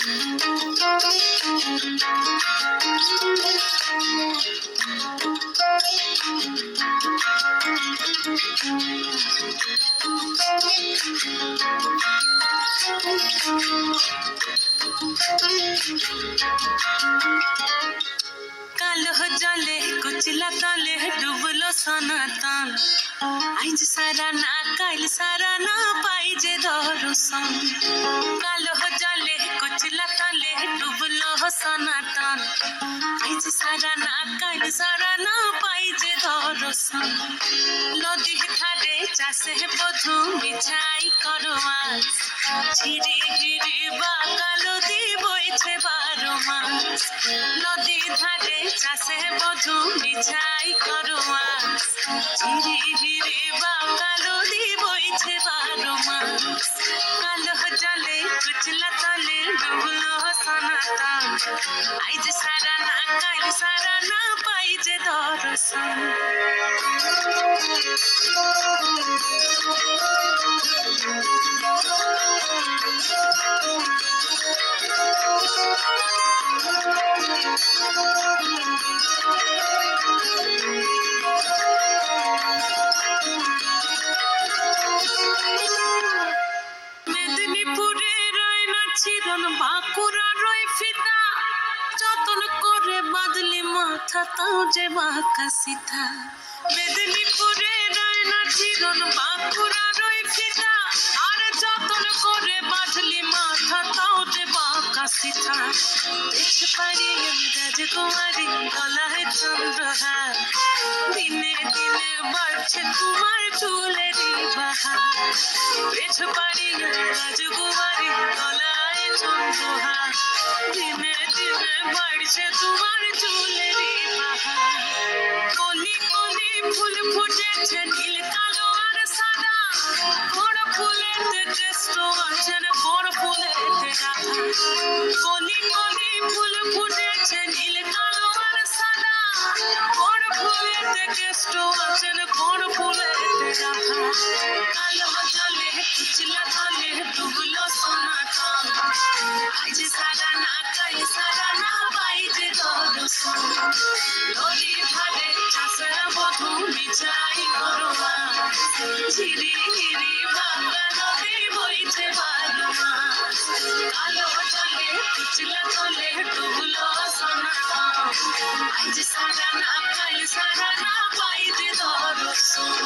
কালো জলে কুচলা তলে ডুবলো সনাতন আইজ সারা না কাল সারা না পাই যে দর্শন কালো জলে কুচলা তলে ডুবলো সনাতন আইজ সারা না কাল সারা না পাই যে দর্শন নদী ধারে চাষে বধু মিছাই করো আজ ঝিরি হিরি বা কালো দি বইছে 12 মাস নদী ধারে চাষে বধু মিছাই করো আজ ঝিরি হিরি বা কালো দি বইছে 12 মাস কালো জলে কুচলা তলে ডুবলো সনাতন আইজ সারা না কাল সারা না পাই যে দর্শন মেদিনীপুরে রয় না চিরন বাঁকুড়া রয় ফিতা যতন করে বাদলি মাথা তাও যে বাঁকা সিধা মেদিনীপুরে রয় না চিরন বাঁকুড়া রয় ফিতা আর যতন করে বাদলি মাথা তাও যে বাঁকা সিধা দেখতে পারি আমি রাজকুমারী গলায় চন্দ্রহার দিনে দিনে বাড়ছে তোমার চুলেরই বাহার দেখতে পারি আমি রাজকুমারী গলায় চন্দ্রহার দিনে দিনে বাড়ছে তোমার চুলেরই বাহার কলি কলি ফুল ফুটেছে নীল কালো আর সাদা বড় ফুলেতে টেস্ট আছে বড় ফুলেতে রাখা কলি কলি ফুল ফুটেছে নীল কালো আর সাদা বড় ফুলেতে টেস্ট আছে বড় ফুলেতে রাখা কালো জলে কুচলা তলে ডুবলো সনাতন আজ সারা না কাল সারা না পাই যে দর্শন নদী ধারে চাষে বধু মিছাই করো আজ ঝিরি হিরি বাংলা নদী বইছে 12 মাস কালো জলে কুচলা তলে ডুবলো সনাতন আজ সারা না কাল সারা না পাই যে দর্শন